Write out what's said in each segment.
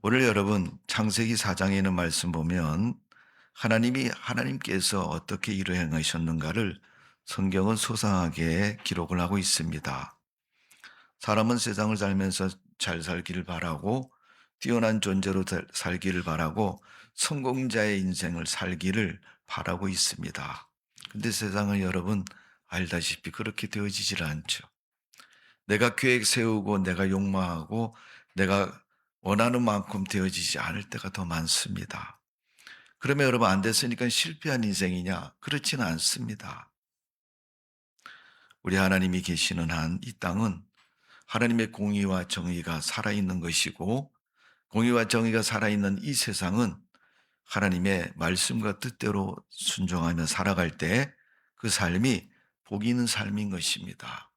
오늘 여러분 창세기 4장에 있는 말씀 보면 하나님께서 어떻게 일을 행하셨는가를 성경은 소상하게 기록을 하고 있습니다. 사람은 세상을 살면서 잘 살기를 바라고 뛰어난 존재로 살기를 바라고 성공자의 인생을 살기를 바라고 있습니다. 근데 세상은 여러분 알다시피 그렇게 되어지질 않죠. 내가 계획 세우고 내가 욕망하고 내가 원하는 만큼 되어지지 않을 때가 더 많습니다. 그러면 여러분 안 됐으니까 실패한 인생이냐? 그렇지는 않습니다. 우리 하나님이 계시는 한 이 땅은 하나님의 공의와 정의가 살아있는 것이고 공의와 정의가 살아있는 이 세상은 하나님의 말씀과 뜻대로 순종하며 살아갈 때 그 삶이 복 있는 삶인 것입니다.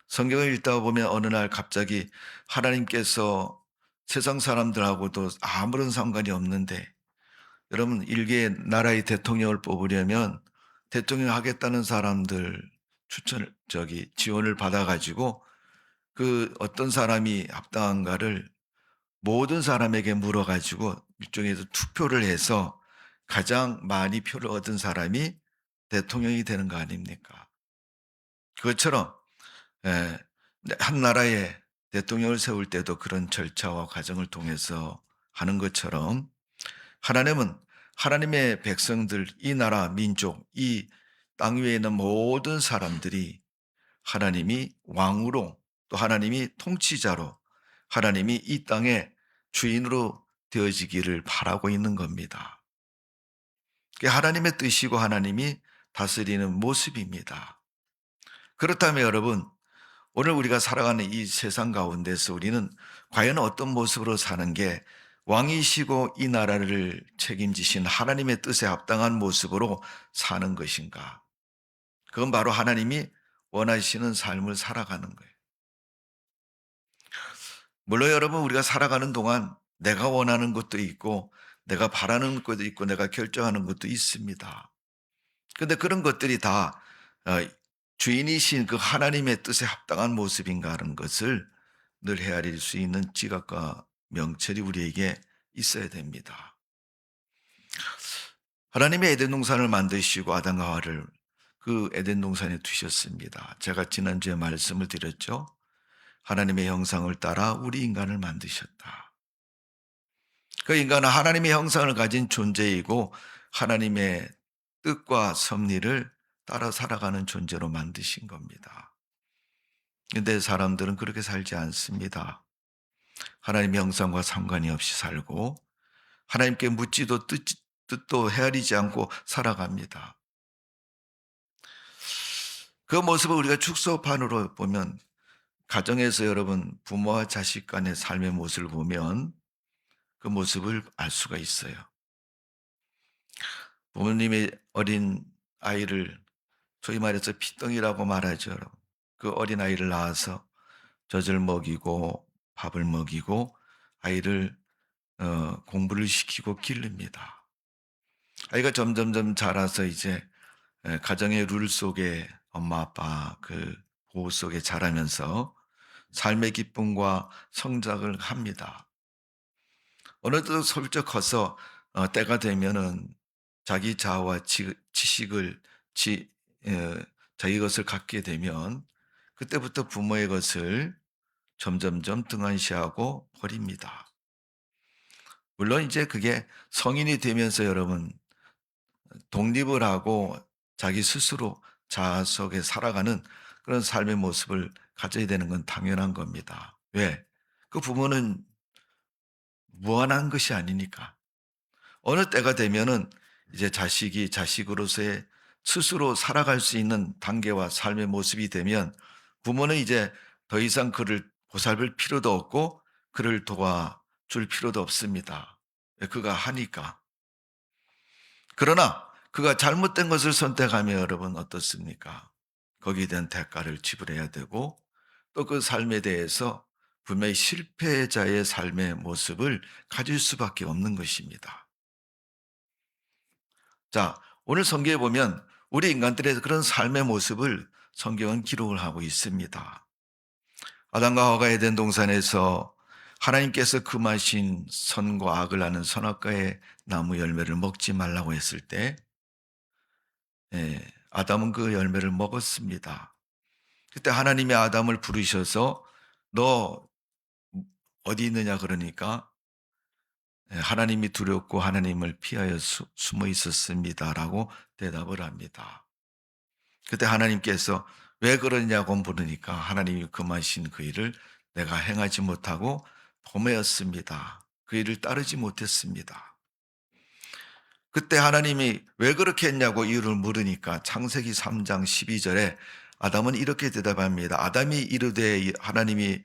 성경을 읽다 보면 어느 날 갑자기 하나님께서 세상 사람들하고도 아무런 상관이 없는데 여러분 일개 나라의 대통령을 뽑으려면 대통령 하겠다는 사람들 지원을 받아 가지고 그 어떤 사람이 합당한가를 모든 사람에게 물어 가지고 일종의 투표를 해서 가장 많이 표를 얻은 사람이 대통령이 되는 거 아닙니까? 그것처럼 예. 한 나라의 대통령을 세울 때도 그런 절차와 과정을 통해서 하는 것처럼 하나님은 하나님의 백성들, 이 나라, 민족, 이 땅 위에 있는 모든 사람들이 하나님이 왕으로 또 하나님이 통치자로 하나님이 이 땅의 주인으로 되어지기를 바라고 있는 겁니다. 그게 하나님의 뜻이고 하나님이 다스리는 모습입니다. 그렇다면 여러분, 오늘 우리가 살아가는 이 세상 가운데서 우리는 과연 어떤 모습으로 사는 게 왕이시고 이 나라를 책임지신 하나님의 뜻에 합당한 모습으로 사는 것인가? 그건 바로 하나님이 원하시는 삶을 살아가는 거예요. 물론 여러분 우리가 살아가는 동안 내가 원하는 것도 있고 내가 바라는 것도 있고 내가 결정하는 것도 있습니다. 그런데 그런 것들이 다 어, 주인이신 그 하나님의 뜻에 합당한 모습인가 하는 것을 늘 헤아릴 수 있는 지각과 명철이 우리에게 있어야 됩니다. 하나님이 에덴 동산을 만드시고 아담과 하와를 그 에덴 동산에 두셨습니다. 제가 지난주에 말씀을 드렸죠. 하나님의 형상을 따라 우리 인간을 만드셨다. 그 인간은 하나님의 형상을 가진 존재이고 하나님의 뜻과 섭리를 따라 살아가는 존재로 만드신 겁니다. 근데 사람들은 그렇게 살지 않습니다. 하나님의 형상과 상관이 없이 살고 하나님께 묻지도 뜻도 헤아리지 않고 살아갑니다. 그 모습을 우리가 축소판으로 보면 가정에서 여러분 부모와 자식 간의 삶의 모습을 보면 그 모습을 알 수가 있어요. 부모님이 어린 아이를 소위 말해서 피덩이라고 말하죠. 그 어린 아이를 낳아서 젖을 먹이고 밥을 먹이고 아이를 공부를 시키고 기릅니다. 아이가 점점점 자라서 이제 가정의 룰 속에 엄마 아빠 그 보호 속에 자라면서 삶의 기쁨과 성장을 합니다. 어느덧 슬쩍 커서 때가 되면은 자기 자아와 지식을 지, 어, 자기 것을 갖게 되면 그때부터 부모의 것을 점점점 등한시하고 버립니다. 물론 이제 그게 성인이 되면서 여러분 독립을 하고 자기 스스로 자아 속에 살아가는 그런 삶의 모습을 가져야 되는 건 당연한 겁니다. 왜? 그 부모는 무한한 것이 아니니까. 어느 때가 되면은 이제 자식이 자식으로서의 스스로 살아갈 수 있는 단계와 삶의 모습이 되면 부모는 이제 더 이상 그를 보살필 필요도 없고 그를 도와줄 필요도 없습니다. 그가 하니까. 그러나 그가 잘못된 것을 선택하면 여러분 어떻습니까? 거기에 대한 대가를 지불해야 되고 또 그 삶에 대해서 분명히 실패자의 삶의 모습을 가질 수밖에 없는 것입니다. 자, 오늘 성경에 보면 우리 인간들의 그런 삶의 모습을 성경은 기록을 하고 있습니다. 아담과 하와가 에덴 동산에서 하나님께서 금하신 선과 악을 아는 선악과의 나무 열매를 먹지 말라고 했을 때 아담은 그 열매를 먹었습니다. 그때 하나님이 아담을 부르셔서 너 어디 있느냐 그러니까 하나님이 두렵고 하나님을 피하여 숨어 있었습니다라고 대답을 합니다. 그때 하나님께서 왜 그러냐고 물으니까 하나님이 금하신 그 일을 내가 행하지 못하고 범하였습니다. 그 일을 따르지 못했습니다. 그때 하나님이 왜 그렇게 했냐고 이유를 물으니까 창세기 3장 12절에 아담은 이렇게 대답합니다. 아담이 이르되 하나님이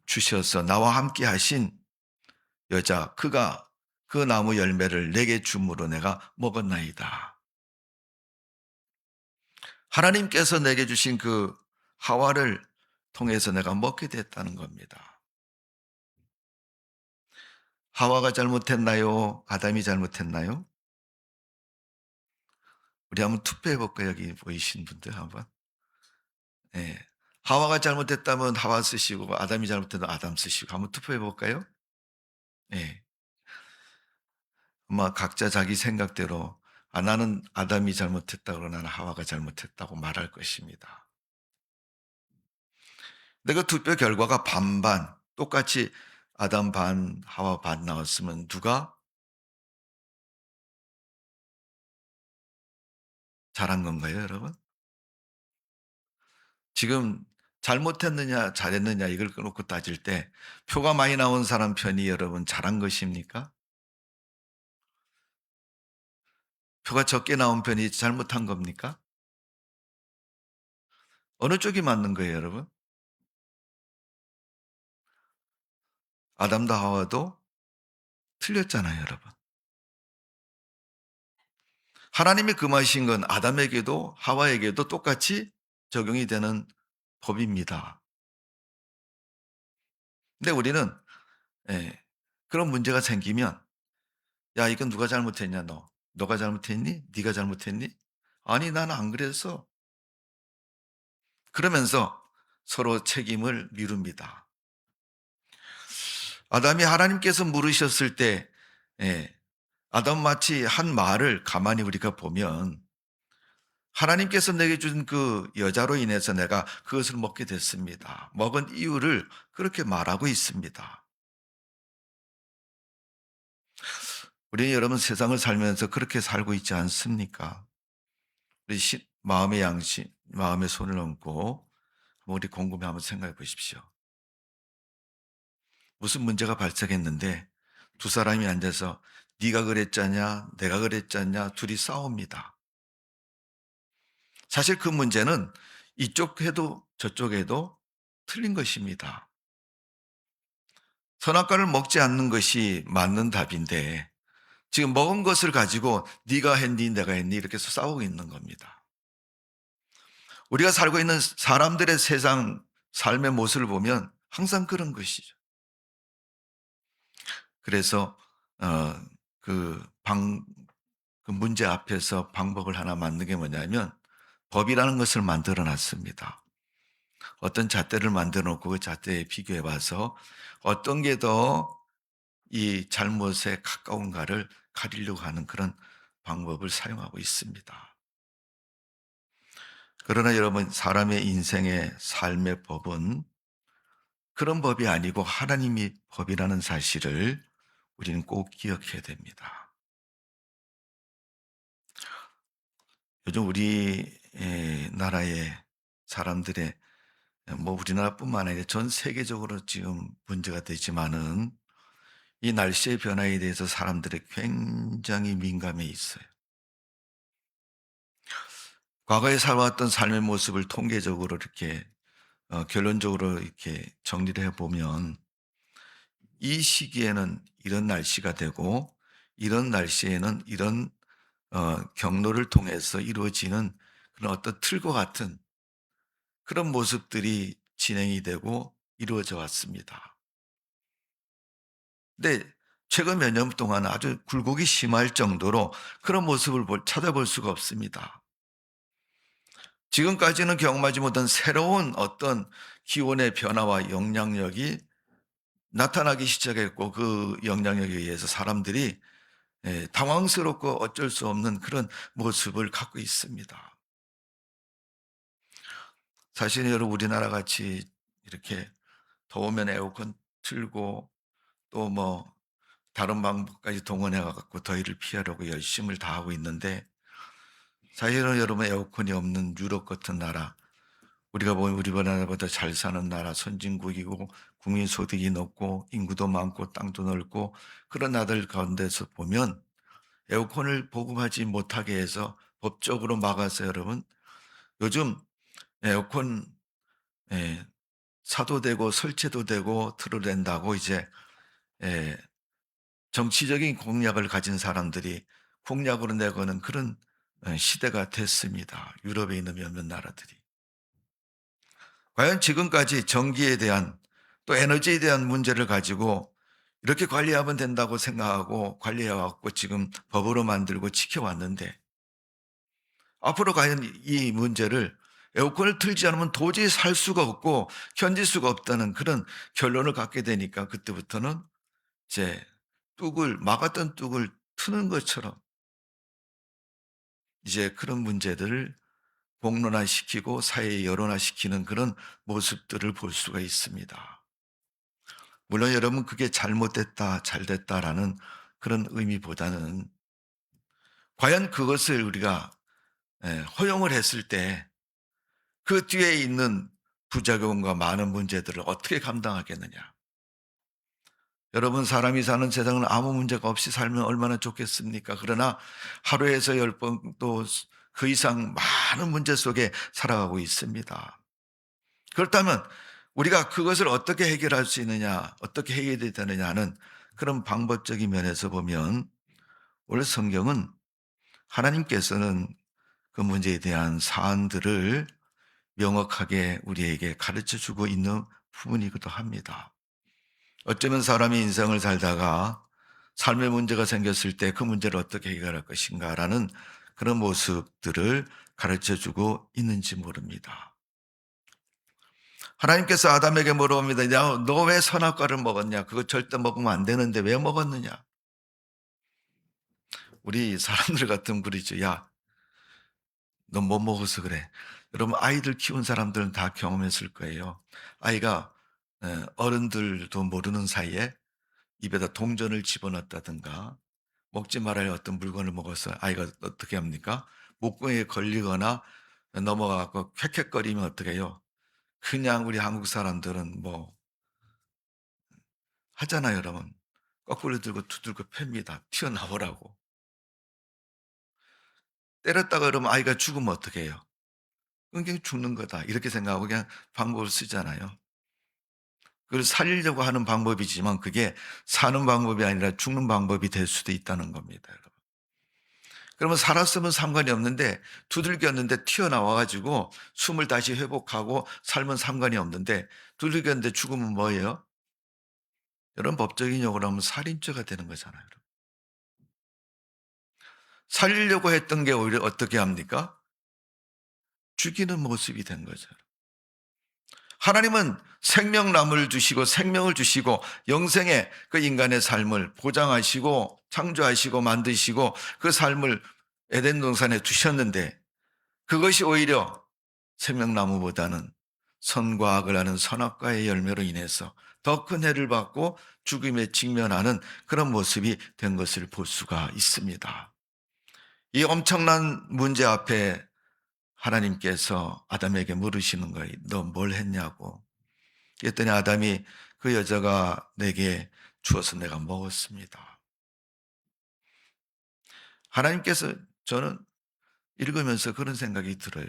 주셔서 나와 함께 하신 여자 그가 그 나무 열매를 내게 줌으로 내가 먹었나이다. 하나님께서 내게 주신 그 하와를 통해서 내가 먹게 됐다는 겁니다. 하와가 잘못했나요? 아담이 잘못했나요? 우리 한번 투표해 볼까요? 여기 보이신 분들 한번. 예. 하와가 잘못했다면 하와 쓰시고 아담이 잘못했다면 아담 쓰시고 한번 투표해 볼까요? 예. 아마 각자 자기 생각대로 나는 아담이 잘못했다고 나는 하와가 잘못했다고 말할 것입니다. 근데 그 투표 결과가 반반 똑같이 아담 반 하와 반 나왔으면 누가 잘한 건가요, 여러분? 지금 잘못했느냐 잘했느냐 이걸 끊고 따질 때 표가 많이 나온 사람 편이 여러분 잘한 것입니까? 표가 적게 나온 편이 잘못한 겁니까? 어느 쪽이 맞는 거예요, 여러분? 아담도 하와도 틀렸잖아요, 여러분. 하나님이 금하신 건 아담에게도 하와에게도 똑같이 적용이 되는 법입니다. 근데 우리는 그런 문제가 생기면 야, 이건 누가 잘못했냐 너. 너가 잘못했니? 네가 잘못했니? 아니, 나는 안 그랬어. 그러면서 서로 책임을 미룹니다. 아담이 하나님께서 물으셨을 때 아담 마치 한 말을 가만히 우리가 보면 하나님께서 내게 준 그 여자로 인해서 내가 그것을 먹게 됐습니다. 먹은 이유를 그렇게 말하고 있습니다. 우리 여러분 세상을 살면서 그렇게 살고 있지 않습니까? 우리 마음의 양심, 마음의 손을 얹고 우리 곰곰이 한번 생각해 보십시오. 무슨 문제가 발생했는데 두 사람이 앉아서 네가 그랬잖냐, 내가 그랬잖냐, 둘이 싸웁니다. 사실 그 문제는 이쪽 해도 저쪽 해도 틀린 것입니다. 선악과를 먹지 않는 것이 맞는 답인데 지금 먹은 것을 가지고 네가 했니, 내가 했니 이렇게 해서 싸우고 있는 겁니다. 우리가 살고 있는 사람들의 세상 삶의 모습을 보면 항상 그런 것이죠. 그래서 어, 그 방, 그 문제 앞에서 방법을 하나 만든 게 뭐냐면 법이라는 것을 만들어 놨습니다. 어떤 잣대를 만들어 놓고 그 잣대에 비교해 봐서 어떤 게 더 이 잘못에 가까운가를 가리려고 하는 그런 방법을 사용하고 있습니다. 그러나 여러분, 사람의 인생의 삶의 법은 그런 법이 아니고 하나님이 법이라는 사실을 우리는 꼭 기억해야 됩니다. 요즘 우리 나라의 사람들의 뭐 우리나라뿐만 아니라 전 세계적으로 지금 문제가 되지만은 이 날씨의 변화에 대해서 사람들이 굉장히 민감해 있어요. 과거에 살아왔던 삶의 모습을 통계적으로 이렇게 결론적으로 이렇게 정리를 해보면 이 시기에는 이런 날씨가 되고 이런 날씨에는 이런 경로를 통해서 이루어지는 그런 어떤 틀과 같은 그런 모습들이 진행이 되고 이루어져 왔습니다. 근데 최근 몇 년 동안 아주 굴곡이 심할 정도로 그런 모습을 찾아볼 수가 없습니다. 지금까지는 경험하지 못한 새로운 어떤 기온의 변화와 영향력이 나타나기 시작했고 그 영향력에 의해서 사람들이 당황스럽고 어쩔 수 없는 그런 모습을 갖고 있습니다. 사실 여러분 우리나라 같이 이렇게 더우면 에어컨 틀고 또 뭐 다른 방법까지 동원해 갖고 더위를 피하려고 열심을 다하고 있는데 사실은 여러분 에어컨이 없는 유럽 같은 나라 우리가 보면 우리나라보다 잘 사는 나라 선진국이고 국민 소득이 높고 인구도 많고 땅도 넓고 그런 나라들 가운데서 보면 에어컨을 보급하지 못하게 해서 법적으로 막아서 여러분 요즘 에어컨 예 사도 되고 설치도 되고 틀어도 된다고 이제 예 정치적인 공약을 가진 사람들이 공약으로 내거는 그런 시대가 됐습니다. 유럽에 있는 몇몇 나라들이. 과연 지금까지 전기에 대한 또 에너지에 대한 문제를 가지고 이렇게 관리하면 된다고 생각하고 관리해 왔고 지금 법으로 만들고 지켜왔는데 앞으로 과연 이 문제를 에어컨을 틀지 않으면 도저히 살 수가 없고 견딜 수가 없다는 그런 결론을 갖게 되니까 그때부터는 이제 뚝을 막았던 뚝을 트는 것처럼 이제 그런 문제들을 공론화시키고 사회에 여론화시키는 그런 모습들을 볼 수가 있습니다. 물론 여러분 그게 잘못됐다, 잘됐다라는 그런 의미보다는 과연 그것을 우리가 허용을 했을 때 그 뒤에 있는 부작용과 많은 문제들을 어떻게 감당하겠느냐. 여러분 사람이 사는 세상은 아무 문제가 없이 살면 얼마나 좋겠습니까? 그러나 하루에서 10번 또 그 이상 많은 문제 속에 살아가고 있습니다. 그렇다면 우리가 그것을 어떻게 해결할 수 있느냐, 어떻게 해결이 되느냐 하는 그런 방법적인 면에서 보면 오늘 성경은 하나님께서는 그 문제에 대한 사안들을 명확하게 우리에게 가르쳐 주고 있는 부분이기도 합니다. 어쩌면 사람이 인생을 살다가 삶의 문제가 생겼을 때 그 문제를 어떻게 해결할 것인가라는 그런 모습들을 가르쳐 주고 있는지 모릅니다. 하나님께서 아담에게 물어봅니다. 너 왜 선악과를 먹었냐? 그거 절대 먹으면 안 되는데 왜 먹었느냐? 우리 사람들 같으면 그러죠. 야, 너 뭐 먹어서 그래? 여러분 아이들 키운 사람들은 다 경험했을 거예요. 아이가 어른들도 모르는 사이에 입에다 동전을 집어넣었다든가 먹지 말아야 할 어떤 물건을 먹어서 아이가 어떻게 합니까? 목구멍에 걸리거나 넘어가 갖고 헥헥거리면 어떻게 해요? 그냥 우리 한국 사람들은 뭐 하잖아요, 여러분. 거꾸로 들고 두들겨 팹니다. 튀어나오라고. 때렸다가 그러면 아이가 죽으면 어떻게 해요? 그냥 죽는 거다. 이렇게 생각하고 그냥 방법을 쓰잖아요. 그걸 살리려고 하는 방법이지만 그게 사는 방법이 아니라 죽는 방법이 될 수도 있다는 겁니다, 여러분. 그러면 살았으면 상관이 없는데 두들겼는데 튀어나와 가지고 숨을 다시 회복하고 살면 상관이 없는데 두들겼는데 죽으면 뭐예요? 여러분 법적인 용어로 하면 살인죄가 되는 거잖아요. 여러분. 살리려고 했던 게 오히려 어떻게 합니까? 죽이는 모습이 된 거죠. 하나님은 생명나무를 주시고 생명을 주시고 영생의 그 인간의 삶을 보장하시고 창조하시고 만드시고 그 삶을 에덴 동산에 두셨는데 그것이 오히려 생명나무보다는 선과 악을 아는 선악과의 열매로 인해서 더 큰 해를 받고 죽음에 직면하는 그런 모습이 된 것을 볼 수가 있습니다. 이 엄청난 문제 앞에 하나님께서 아담에게 물으시는 거예요. 너 뭘 했냐고. 그랬더니 아담이 그 여자가 내게 주어서 내가 먹었습니다. 하나님께서 저는 읽으면서 그런 생각이 들어요.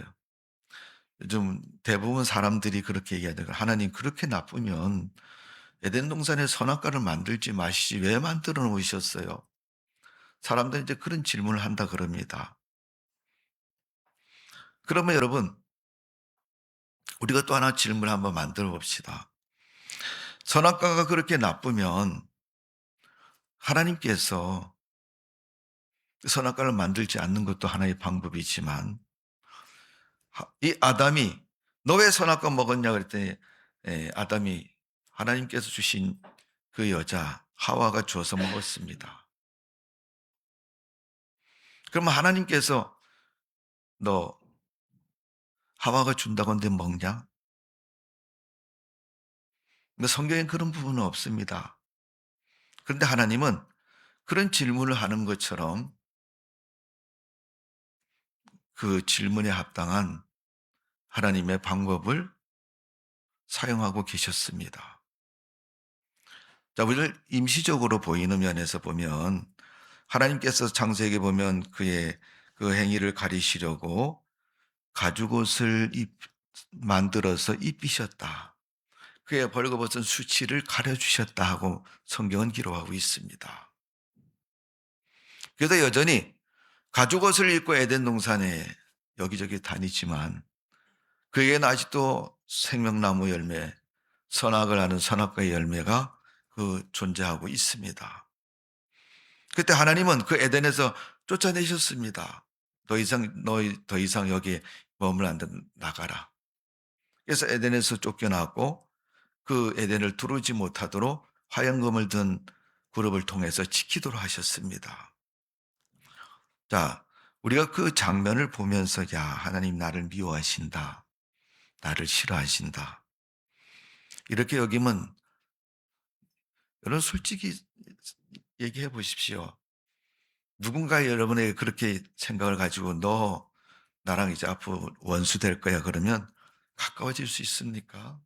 요즘 대부분 사람들이 그렇게 얘기하더라고요. 하나님 그렇게 나쁘면 에덴 동산에 선악과를 만들지 마시지 왜 만들어 놓으셨어요? 사람들이 이제 그런 질문을 한다 그럽니다. 그러면 여러분 우리가 또 하나 질문을 한번 만들어 봅시다. 선악과가 그렇게 나쁘면 하나님께서 선악과를 만들지 않는 것도 하나의 방법이지만 이 아담이 너 왜 선악과 먹었냐 그랬더니 아담이 하나님께서 주신 그 여자 하와가 주워서 먹었습니다. 그러면 하나님께서 너 하와가 준다고 하는데 먹냐? 근데 성경에 그런 부분은 없습니다. 그런데 하나님은 그런 질문을 하는 것처럼 그 질문에 합당한 하나님의 방법을 사용하고 계셨습니다. 자, 우리를 임시적으로 보이는 면에서 보면 하나님께서 창세기에 보면 그의 그 행위를 가리시려고 가죽옷을 만들어서 입히셨다. 그의 벌거벗은 수치를 가려주셨다 하고 성경은 기록하고 있습니다. 그래도 여전히 가죽옷을 입고 에덴 동산에 여기저기 다니지만 그에게는 아직도 생명나무 열매, 선악을 아는 선악과의 열매가 그 존재하고 있습니다. 그때 하나님은 그 에덴에서 쫓아내셨습니다. 더 이상 여기 머물 안 돼, 나가라. 그래서 에덴에서 쫓겨나고 그 에덴을 두르지 못하도록 화영금을 든 그룹을 통해서 지키도록 하셨습니다. 자, 우리가 그 장면을 보면서 야, 하나님 나를 미워하신다. 나를 싫어하신다. 이렇게 여기면 여러분 솔직히 얘기해 보십시오. 누군가 여러분에게 그렇게 생각을 가지고 너 나랑 이제 앞으로 원수 될 거야 그러면 가까워질 수 있습니까?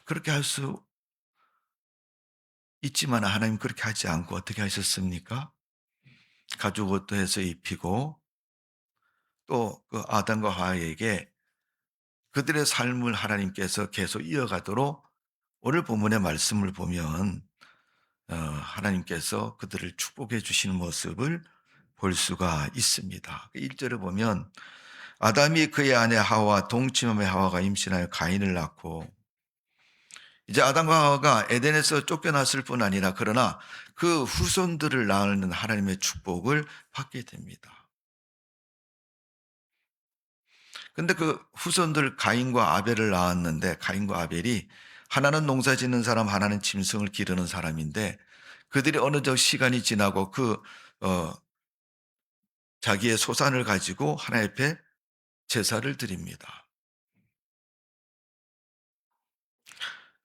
그렇게 할 수 있지만 하나님 그렇게 하지 않고 어떻게 하셨습니까? 가죽 옷도 해서 입히고 또 그 아담과 하와에게 그들의 삶을 하나님께서 계속 이어가도록 오늘 본문의 말씀을 보면 하나님께서 그들을 축복해 주시는 모습을 볼 수가 있습니다. 1절을 보면 아담이 그의 아내 하와 동침함의 하와가 임신하여 가인을 낳고 이제 아담과 하와가 에덴에서 쫓겨났을 뿐 아니라 그러나 그 후손들을 낳는 하나님의 축복을 받게 됩니다. 근데 그 후손들 가인과 아벨을 낳았는데 가인과 아벨이 하나는 농사 짓는 사람, 하나는 짐승을 기르는 사람인데 그들이 어느 정도 시간이 지나고 어, 자기의 소산을 가지고 하나님 앞에 제사를 드립니다.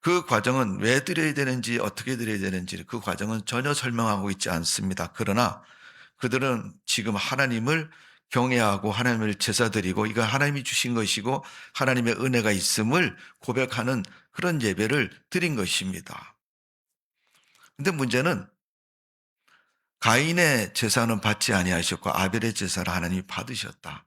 그 과정은 왜 드려야 되는지 어떻게 드려야 되는지 그 과정은 전혀 설명하고 있지 않습니다. 그러나 그들은 지금 하나님을 경외하고 하나님을 제사드리고 이건 하나님이 주신 것이고 하나님의 은혜가 있음을 고백하는 그런 예배를 드린 것입니다. 근데 문제는 가인의 제사는 받지 아니하셨고 아벨의 제사를 하나님이 받으셨다.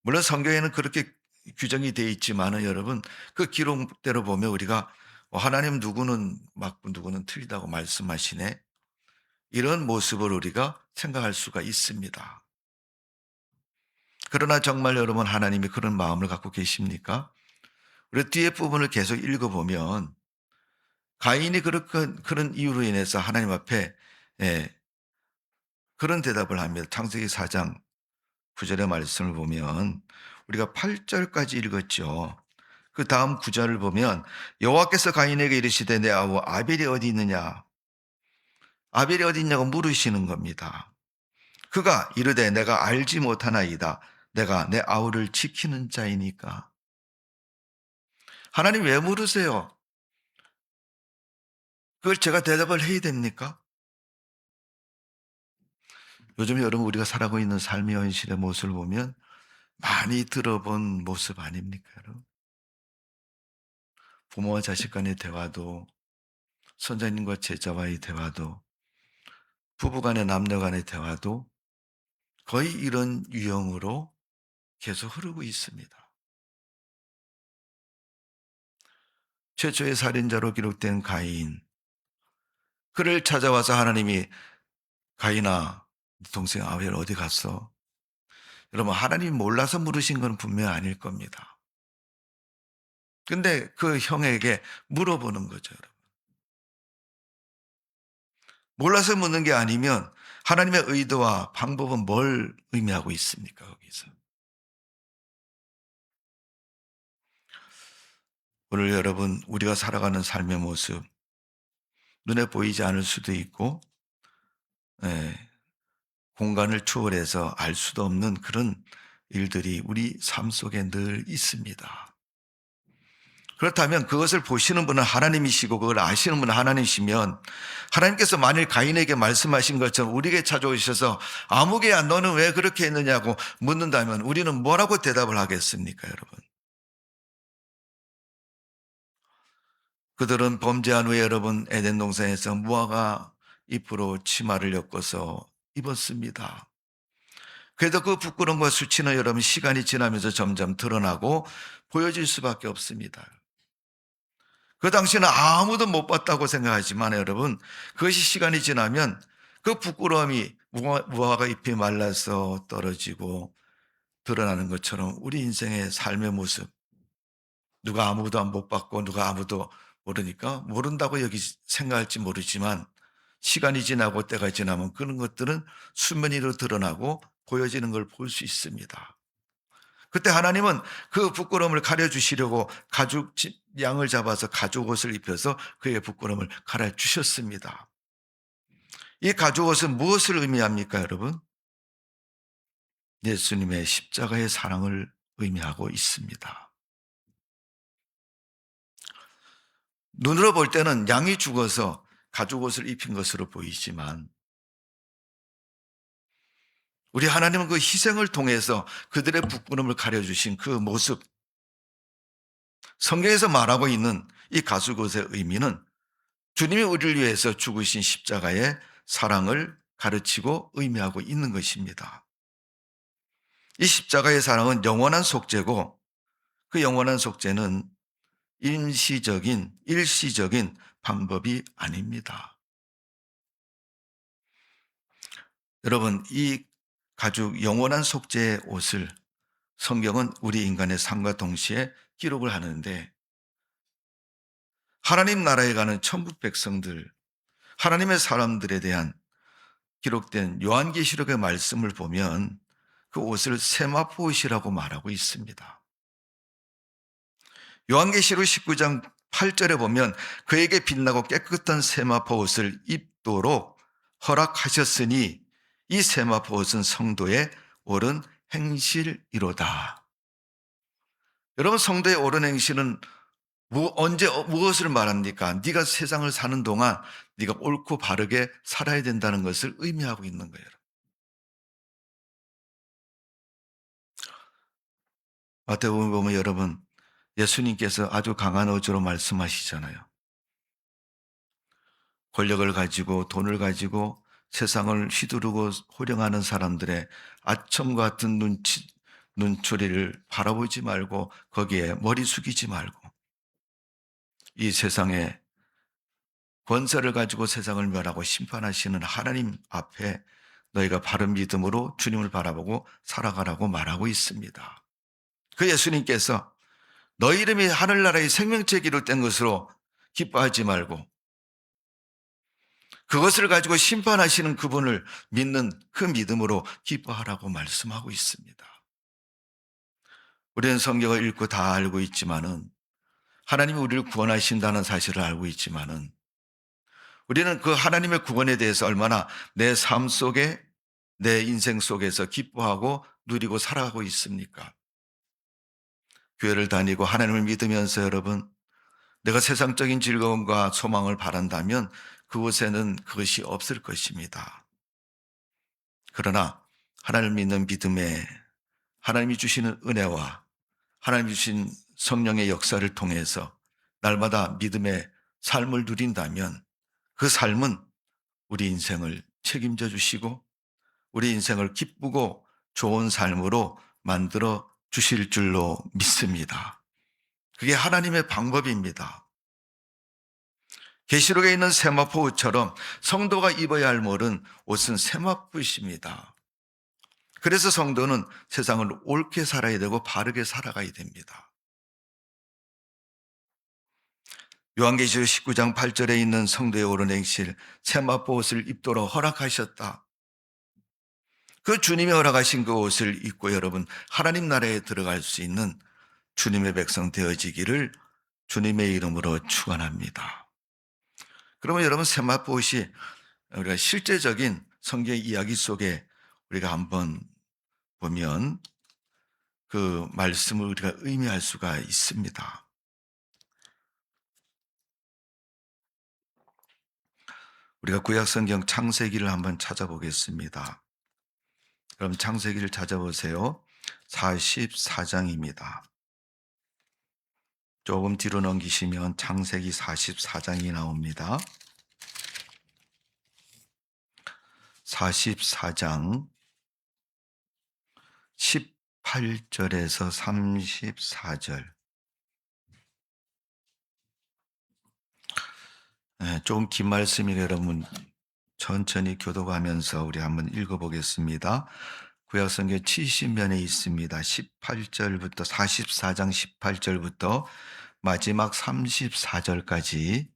물론 성경에는 그렇게 규정이 되어 있지만은 여러분 그 기록대로 보면 우리가 하나님 누구는 맞고 누구는 틀리다고 말씀하시네. 이런 모습을 우리가 생각할 수가 있습니다. 그러나 정말 여러분 하나님이 그런 마음을 갖고 계십니까? 우리 뒤에 부분을 계속 읽어보면 가인이 그런 이유로 인해서 하나님 앞에 예, 그런 대답을 합니다. 창세기 4장 9절의 말씀을 보면 우리가 8절까지 읽었죠. 그 다음 9절을 보면 여호와께서 가인에게 이르시되 내 아우 아벨이 어디 있느냐? 아벨이 어디 있냐고 물으시는 겁니다. 그가 이르되 내가 알지 못하나이다. 내가 내 아우를 지키는 자이니까. 하나님 왜 물으세요? 그걸 제가 대답을 해야 됩니까? 요즘 여러분 우리가 살아가고 있는 삶의 현실의 모습을 보면 많이 들어본 모습 아닙니까, 여러분? 부모와 자식 간의 대화도, 선생님과 제자와의 대화도, 부부 간의 남녀 간의 대화도 거의 이런 유형으로 계속 흐르고 있습니다. 최초의 살인자로 기록된 가인, 그를 찾아와서 하나님이 가인아, 네 동생 아벨 어디 갔어? 여러분 하나님이 몰라서 물으신 건 분명 아닐 겁니다. 근데 그 형에게 물어보는 거죠, 여러분. 몰라서 묻는 게 아니면 하나님의 의도와 방법은 뭘 의미하고 있습니까, 거기서? 오늘 여러분, 우리가 살아가는 삶의 모습, 눈에 보이지 않을 수도 있고, 예, 공간을 초월해서 알 수도 없는 그런 일들이 우리 삶 속에 늘 있습니다. 그렇다면 그것을 보시는 분은 하나님이시고 그걸 아시는 분은 하나님이시면, 하나님께서 만일 가인에게 말씀하신 것처럼 우리에게 찾아오셔서 아무개야 너는 왜 그렇게 했느냐고 묻는다면 우리는 뭐라고 대답을 하겠습니까, 여러분? 그들은 범죄한 후에 여러분 에덴 동산에서 무화과 잎으로 치마를 엮어서 입었습니다. 그래도 그 부끄러움과 수치는 여러분 시간이 지나면서 점점 드러나고 보여질 수밖에 없습니다. 그 당시는 아무도 못 봤다고 생각하지만 여러분, 그것이 시간이 지나면 그 부끄러움이 무화과 잎이 말라서 떨어지고 드러나는 것처럼 우리 인생의 삶의 모습, 누가 아무도 못 봤고 누가 아무도 모르니까 모른다고 여기 생각할지 모르지만, 시간이 지나고 때가 지나면 그런 것들은 수면 위로 드러나고 보여지는 걸 볼 수 있습니다. 그때 하나님은 그 부끄러움을 가려주시려고 가죽 양을 잡아서 가죽 옷을 입혀서 그의 부끄러움을 가려주셨습니다. 이 가죽 옷은 무엇을 의미합니까, 여러분? 예수님의 십자가의 사랑을 의미하고 있습니다. 눈으로 볼 때는 양이 죽어서 가죽 옷을 입힌 것으로 보이지만, 우리 하나님은 그 희생을 통해서 그들의 부끄러움을 가려주신 그 모습, 성경에서 말하고 있는 이 가죽 옷의 의미는 주님이 우리를 위해서 죽으신 십자가의 사랑을 가르치고 의미하고 있는 것입니다. 이 십자가의 사랑은 영원한 속죄고, 그 영원한 속죄는 일시적인 방법이 아닙니다. 여러분, 이 가죽 영원한 속죄의 옷을 성경은 우리 인간의 삶과 동시에 기록을 하는데, 하나님 나라에 가는 천국 백성들, 하나님의 사람들에 대한 기록된 요한계시록의 말씀을 보면 그 옷을 세마포 옷이라고 말하고 있습니다. 요한계시록 19장 8절에 보면 그에게 빛나고 깨끗한 세마포 옷을 입도록 허락하셨으니 이 세마포 옷은 성도의 옳은 행실이로다. 여러분, 성도의 옳은 행실은 언제 무엇을 말합니까? 네가 세상을 사는 동안 네가 옳고 바르게 살아야 된다는 것을 의미하고 있는 거예요. 마태복음 보면 여러분, 예수님께서 아주 강한 어조로 말씀하시잖아요. 권력을 가지고 돈을 가지고 세상을 휘두르고 호령하는 사람들의 아첨 같은 눈초리를 바라보지 말고 거기에 머리 숙이지 말고, 이 세상에 권세를 가지고 세상을 멸하고 심판하시는 하나님 앞에 너희가 바른 믿음으로 주님을 바라보고 살아가라고 말하고 있습니다. 그 예수님께서 너희 이름이 하늘나라의 생명책에 기록된 것으로 기뻐하지 말고 그것을 가지고 심판하시는 그분을 믿는 그 믿음으로 기뻐하라고 말씀하고 있습니다. 우리는 성경을 읽고 다 알고 있지만은, 하나님이 우리를 구원하신다는 사실을 알고 있지만은, 우리는 그 하나님의 구원에 대해서 얼마나 내 삶 속에, 내 인생 속에서 기뻐하고 누리고 살아가고 있습니까? 교회를 다니고 하나님을 믿으면서 여러분, 내가 세상적인 즐거움과 소망을 바란다면 그곳에는 그것이 없을 것입니다. 그러나 하나님을 믿는 믿음에 하나님이 주시는 은혜와 하나님이 주신 성령의 역사를 통해서 날마다 믿음의 삶을 누린다면 그 삶은 우리 인생을 책임져 주시고 우리 인생을 기쁘고 좋은 삶으로 만들어 주실 줄로 믿습니다. 그게 하나님의 방법입니다. 계시록에 있는 세마포 옷처럼 성도가 입어야 할 옷은 세마포입니다. 그래서 성도는 세상을 옳게 살아야 되고 바르게 살아가야 됩니다. 요한계시록 19장 8절에 있는 성도의 옳은 행실, 세마포 옷을 입도록 허락하셨다. 그 주님이 허락하신 그 옷을 입고 여러분 하나님 나라에 들어갈 수 있는 주님의 백성 되어지기를 주님의 이름으로 축원합니다. 그러면 여러분 세마포옷이 우리가 실제적인 성경 이야기 속에 우리가 한번 보면 그 말씀을 우리가 의미할 수가 있습니다. 우리가 구약 성경 창세기를 한번 찾아보겠습니다. 그럼 창세기를 찾아보세요. 44장입니다. 조금 뒤로 넘기시면 창세기 44장이 나옵니다. 44장 18절에서 34절. 좀 긴 말씀이 여러분 천천히 교독하면서 우리 한번 읽어보겠습니다. 구약성경 70면에 있습니다. 18절부터 44장 18절부터 마지막 34절까지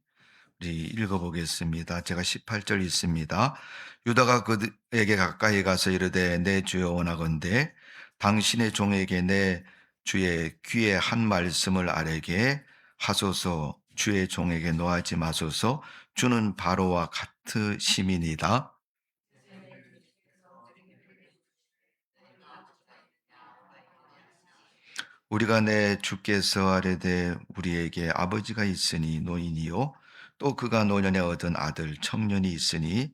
우리 읽어보겠습니다. 제가 18절 있습니다. 유다가 그에게 가까이 가서 이르되 내 주여 원하건대 당신의 종에게 내 주의 귀에 한 말씀을 아뢰게 하소서. 주의 종에게 노하지 마소서. 주는 바로와 같으심이니이다. 우리가 내 주께서 아뢰되 우리에게 아버지가 있으니 노인이요 또 그가 노년에 얻은 아들 청년이 있으니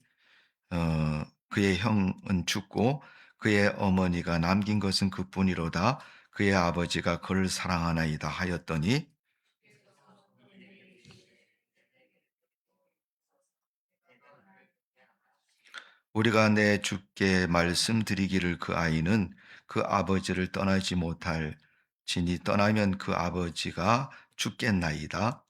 그의 형은 죽고 그의 어머니가 남긴 것은 그뿐이로다. 그의 아버지가 그를 사랑하나이다 하였더니 우리가 내 주께 말씀드리기를 그 아이는 그 아버지를 떠나지 못할지니 떠나면 그 아버지가 죽겠나이다.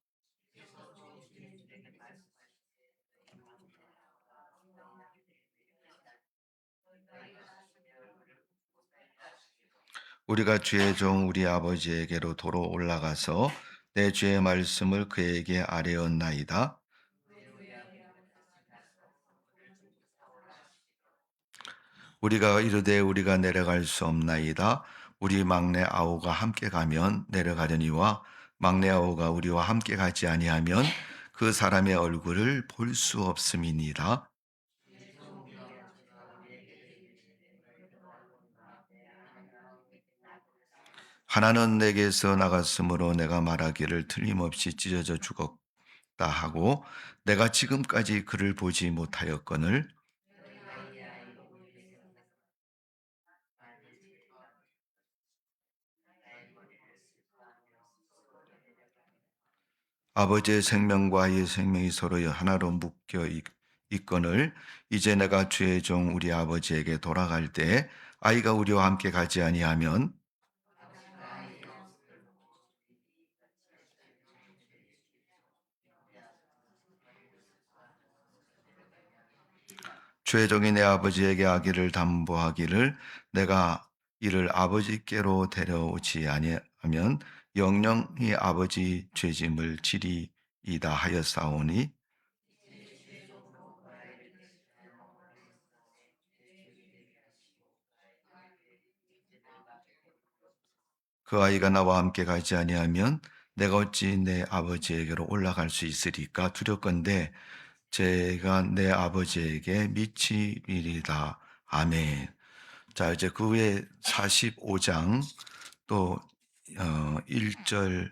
우리가 주의 종 우리 아버지에게로 도로 올라가서 내 주의 말씀을 그에게 아뢰었나이다. 우리가 이르되 우리가 내려갈 수 없나이다. 우리 막내 아우가 함께 가면 내려가려니와 막내 아우가 우리와 함께 가지 아니하면 그 사람의 얼굴을 볼 수 없음이니라. 하나는 내게서 나갔으므로 내가 말하기를 틀림없이 찢어져 죽었다 하고 내가 지금까지 그를 보지 못하였거늘 아버지의 생명과 아이의 생명이 서로 하나로 묶여 있거늘 이제 내가 주의 종 우리 아버지에게 돌아갈 때 아이가 우리와 함께 가지 아니하면 주의 종이 내 아버지에게 아기를 담보하기를 내가 이를 아버지께로 데려오지 아니하면 영영이 아버지 죄짐을 지리이다 하였사오니 그 아이가 나와 함께 가지 아니하면 내가 어찌 내 아버지에게로 올라갈 수 있으리까 두렵건대 제가 내 아버지에게 미치리이다. 아멘. 자, 이제 그 후에 45장 또 1절부터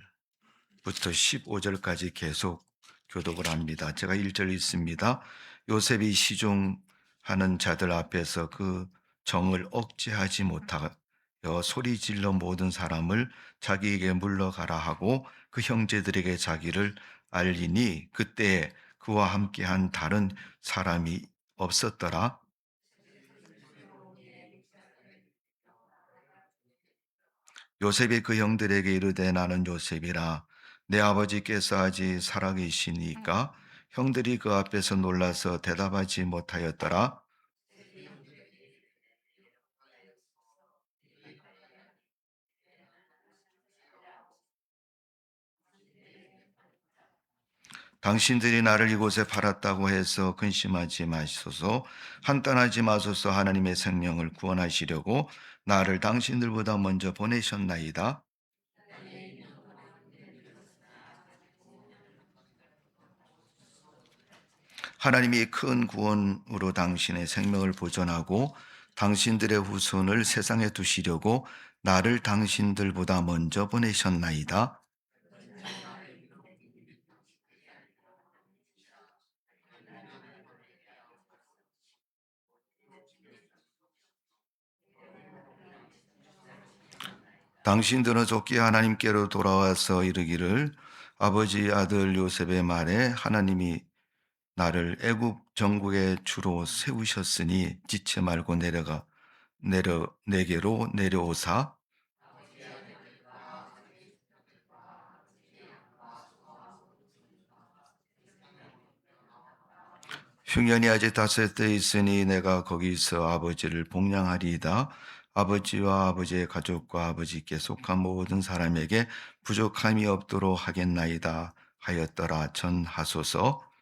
15절까지 계속 교독을 합니다. 제가 1절 읽습니다. 요셉이 시종하는 자들 앞에서 그 정을 억제하지 못하여 소리 질러 모든 사람을 자기에게 물러가라 하고 그 형제들에게 자기를 알리니 그때 그와 함께한 다른 사람이 없었더라. 요셉이 그 형들에게 이르되 나는 요셉이라 내 아버지께서 아직 살아계시니까 형들이 그 앞에서 놀라서 대답하지 못하였더라. 당신들이 나를 이곳에 팔았다고 해서 근심하지 마소서. 한탄하지 마소서. 하나님의 생명을 구원하시려고 나를 당신들보다 먼저 보내셨나이다. 하나님이 큰 구원으로 당신의 생명을 보존하고 당신들의 후손을 세상에 두시려고 나를 당신들보다 먼저 보내셨나이다. 당신들은 속히 하나님께로 돌아와서 이르기를 아버지 아들 요셉의 말에 하나님이 나를 애굽 정국의 주로 세우셨으니 지체 말고 내게로 내려오사 흉년이 아직 닷새 때 있으니 내가 거기서 아버지를 복양하리이다. 아버지와 아버지의 가족과 아버지께 속한 모든 사람에게 부족함이 없도록 하겠나이다 하였더라. 전하소서.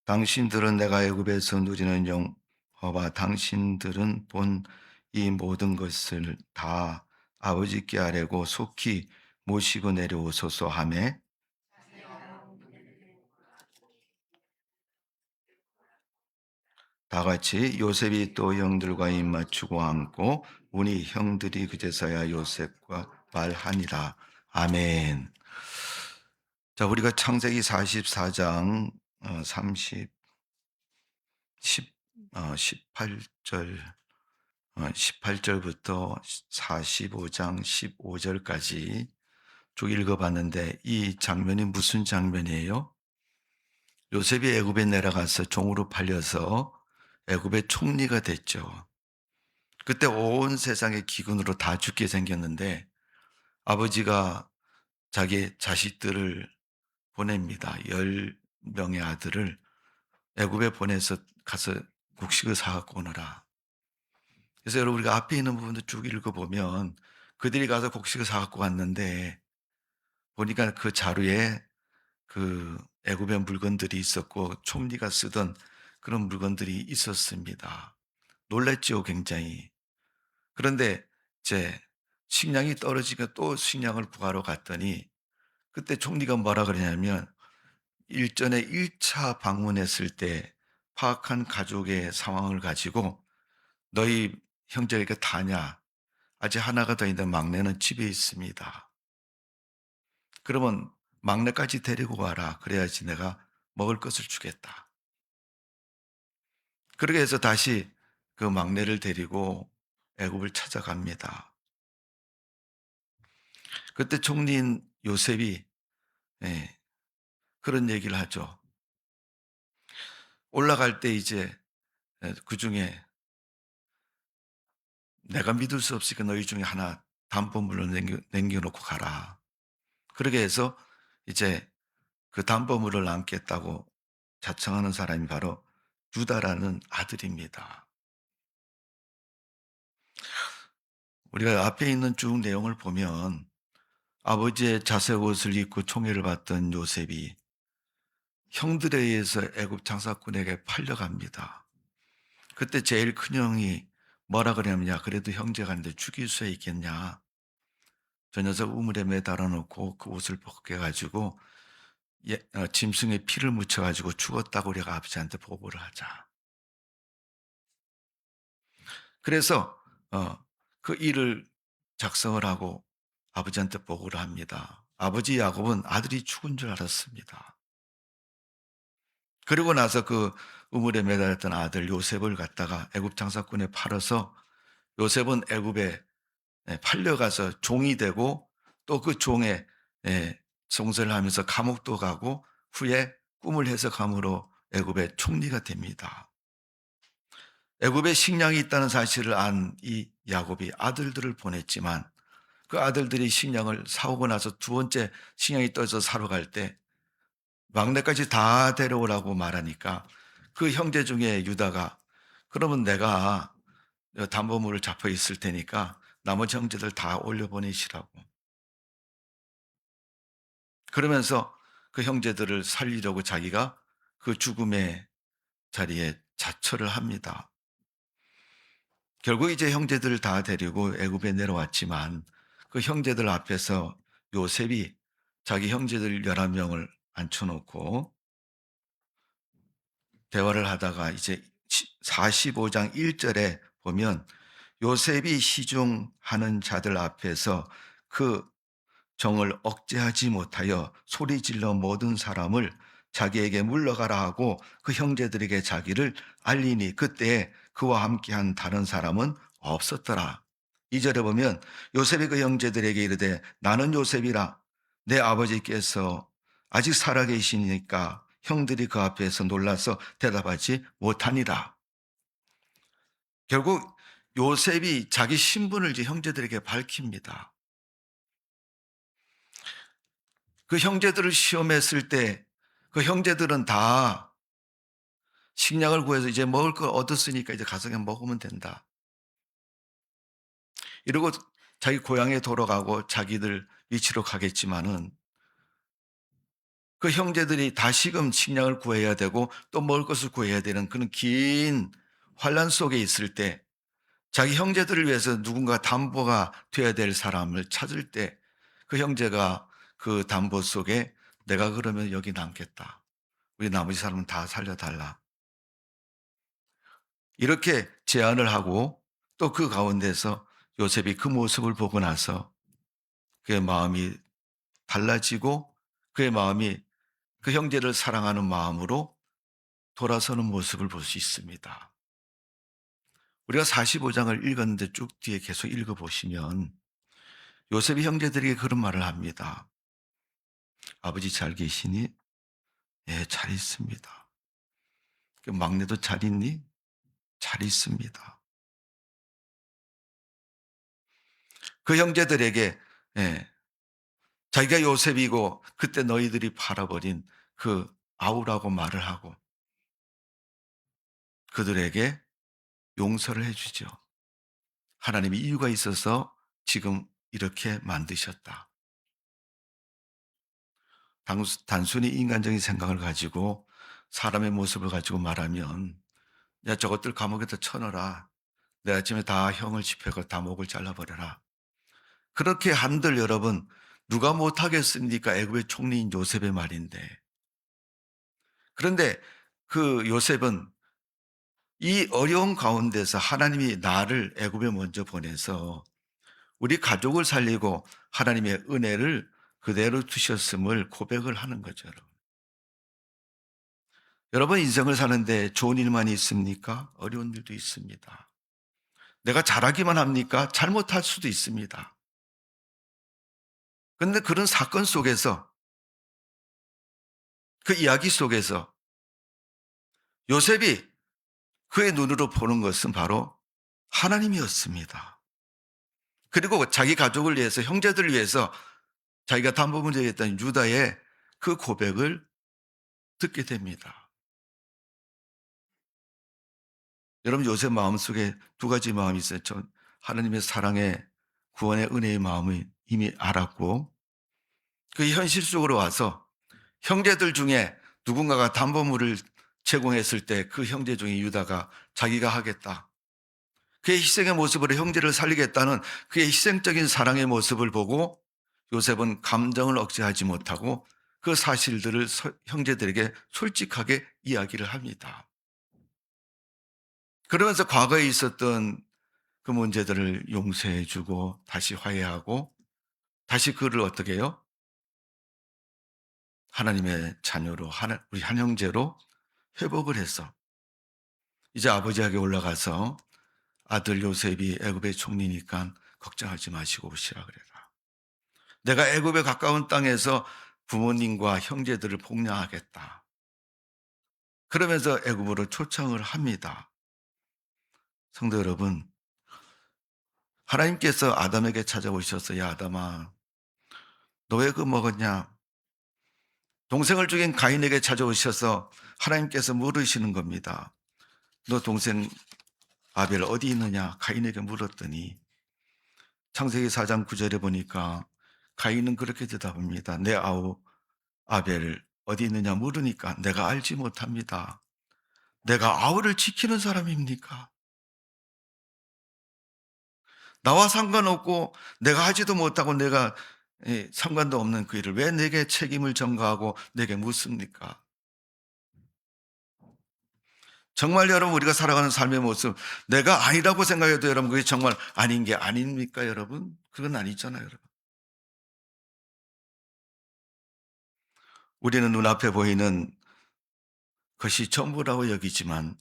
당신들은 내가 애굽에서 누리는 영화와 당신들은 본 이 모든 것을 다 아버지께 아뢰고 속히 모시고 내려오소서 하매 다 같이 요셉이 또 형들과 입맞추고 앉고 우리 형들이 그제서야 요셉과 말하니라. 아멘. 자, 우리가 창세기 44장 30, 10, 18절 18절부터 45장 15절까지 쭉 읽어봤는데 이 장면이 무슨 장면이에요? 요셉이 애굽에 내려가서 종으로 팔려서 애굽의 총리가 됐죠. 그때 온 세상의 기근으로 다 죽게 생겼는데 아버지가 자기 자식들을 보냅니다. 10명의 아들을 애굽에 보내서 가서 곡식을 사갖고 오너라. 그래서 여러분 우리가 앞에 있는 부분도 쭉 읽어보면 그들이 가서 곡식을 사갖고 왔는데 보니까 그 자루에 그 애굽의 물건들이 있었고 총리가 쓰던 그런 물건들이 있었습니다. 놀랬죠, 굉장히. 그런데 이제 식량이 떨어지니까 또 식량을 구하러 갔더니 그때 총리가 뭐라 그러냐면 일전에 1차 방문했을 때 파악한 가족의 상황을 가지고 너희 형제가 다냐? 아직 하나가 더 있는데 막내는 집에 있습니다. 그러면 막내까지 데리고 가라. 그래야지 내가 먹을 것을 주겠다. 그렇게 해서 다시 그 막내를 데리고 애굽을 찾아갑니다. 그때 총리인 요셉이 예, 그런 얘기를 하죠. 올라갈 때 이제 그 중에 내가 믿을 수 없으니까 너희 중에 하나 담보물로 남겨놓고 가라. 그렇게 해서 이제 그 담보물을 남겠다고 자청하는 사람이 바로 유다라는 아들입니다. 우리가 앞에 있는 쭉 내용을 보면 아버지의 자색 옷을 입고 총애를 받던 요셉이 형들에 의해서 애굽 장사꾼에게 팔려갑니다. 그때 제일 큰 형이 뭐라 그러냐면 야 그래도 형제가 있는데 죽일 수 있겠냐. 저 녀석 우물에 매달아 놓고 그 옷을 벗겨가지고 짐승의 피를 묻혀가지고 죽었다고 우리가 아버지한테 보고를 하자. 그래서 그 일을 작성을 하고 아버지한테 보고를 합니다. 아버지 야곱은 아들이 죽은 줄 알았습니다. 그리고 나서 그 우물에 매달렸던 아들 요셉을 갖다가 애굽 장사꾼에 팔아서 요셉은 애굽에 팔려가서 종이 되고 또 그 종에 종세를 하면서 감옥도 가고 후에 꿈을 해석함으로 애굽의 총리가 됩니다. 애굽에 식량이 있다는 사실을 안 이 야곱이 아들들을 보냈지만 그 아들들이 식량을 사오고 나서 두 번째 식량이 떨어져 사러 갈 때 막내까지 다 데려오라고 말하니까 그 형제 중에 유다가 그러면 내가 담보물을 잡혀 있을 테니까 나머지 형제들 다 올려보내시라고. 그러면서 그 형제들을 살리려고 자기가 그 죽음의 자리에 자처를 합니다. 결국 이제 형제들을 다 데리고 애굽에 내려왔지만 그 형제들 앞에서 요셉이 자기 형제들 11명을 앉혀놓고 대화를 하다가 이제 45장 1절에 보면 요셉이 시중하는 자들 앞에서 그 정을 억제하지 못하여 소리질러 모든 사람을 자기에게 물러가라 하고 그 형제들에게 자기를 알리니 그때에 그와 함께한 다른 사람은 없었더라. 2절에 보면 요셉이 그 형제들에게 이르되 나는 요셉이라 내 아버지께서 아직 살아계시니까 형들이 그 앞에서 놀라서 대답하지 못하니라. 결국 요셉이 자기 신분을 이제 형제들에게 밝힙니다. 그 형제들을 시험했을 때 그 형제들은 다 식량을 구해서 이제 먹을 걸 얻었으니까 이제 가서 그냥 먹으면 된다. 이러고 자기 고향에 돌아가고 자기들 위치로 가겠지만은 그 형제들이 다시금 식량을 구해야 되고 또 먹을 것을 구해야 되는 그런 긴 환란 속에 있을 때 자기 형제들을 위해서 누군가 담보가 돼야 될 사람을 찾을 때 그 형제가 그 담보 속에 내가 그러면 여기 남겠다. 우리 나머지 사람은 다 살려달라. 이렇게 제안을 하고 또 그 가운데서 요셉이 그 모습을 보고 나서 그의 마음이 달라지고 그의 마음이 그 형제를 사랑하는 마음으로 돌아서는 모습을 볼 수 있습니다. 우리가 45장을 읽었는데 쭉 뒤에 계속 읽어보시면 요셉이 형제들에게 그런 말을 합니다. 아버지 잘 계시니? 예, 잘 있습니다. 그 막내도 잘 있니? 잘 있습니다. 그 형제들에게 예, 자기가 요셉이고 그때 너희들이 팔아버린 그 아우라고 말을 하고 그들에게 용서를 해주죠. 하나님이 이유가 있어서 지금 이렇게 만드셨다. 단순히 인간적인 생각을 가지고 사람의 모습을 가지고 말하면 야 저것들 감옥에다 쳐넣어라. 내일 아침에 다 형을 집회고 다 목을 잘라버려라. 그렇게 한들 여러분 누가 못하겠습니까? 애굽의 총리인 요셉의 말인데. 그런데 그 요셉은 이 어려운 가운데서 하나님이 나를 애굽에 먼저 보내서 우리 가족을 살리고 하나님의 은혜를 그대로 두셨음을 고백을 하는 거죠. 여러분 인생을 사는데 좋은 일만 있습니까? 어려운 일도 있습니다. 내가 잘하기만 합니까? 잘못할 수도 있습니다. 그런데 그런 사건 속에서 그 이야기 속에서 요셉이 그의 눈으로 보는 것은 바로 하나님이었습니다. 그리고 자기 가족을 위해서 형제들을 위해서 자기가 담보문제였던 유다의 그 고백을 듣게 됩니다. 여러분 요셉 마음속에 두 가지 마음이 있어요. 하나님의 사랑의 구원의 은혜의 마음을 이미 알았고 그 현실 속으로 와서 형제들 중에 누군가가 담보물을 제공했을 때 그 형제 중에 유다가 자기가 하겠다. 그의 희생의 모습으로 형제를 살리겠다는 그의 희생적인 사랑의 모습을 보고 요셉은 감정을 억제하지 못하고 그 사실들을 형제들에게 솔직하게 이야기를 합니다. 그러면서 과거에 있었던 그 문제들을 용서해 주고 다시 화해하고 다시 그를 어떻게 해요? 하나님의 자녀로 우리 한 형제로 회복을 해서 이제 아버지에게 올라가서 아들 요셉이 애굽의 총리니까 걱정하지 마시고 오시라 그래라. 내가 애굽에 가까운 땅에서 부모님과 형제들을 복양하겠다. 그러면서 애굽으로 초청을 합니다. 성도 여러분, 하나님께서 아담에게 찾아오셔서 야 아담아, 너 왜 그 먹었냐? 동생을 죽인 가인에게 찾아오셔서 하나님께서 물으시는 겁니다. 너 동생 아벨 어디 있느냐? 가인에게 물었더니 창세기 4장 9절에 보니까 가인은 그렇게 대답합니다. 내 아우 아벨 어디 있느냐 물으니까 내가 알지 못합니다. 내가 아우를 지키는 사람입니까? 나와 상관없고 내가 하지도 못하고 내가 상관도 없는 그 일을 왜 내게 책임을 전가하고 내게 묻습니까? 정말 여러분 우리가 살아가는 삶의 모습 내가 아니라고 생각해도 여러분 그게 정말 아닌 게 아닙니까 여러분? 그건 아니잖아요 여러분. 우리는 눈앞에 보이는 것이 전부라고 여기지만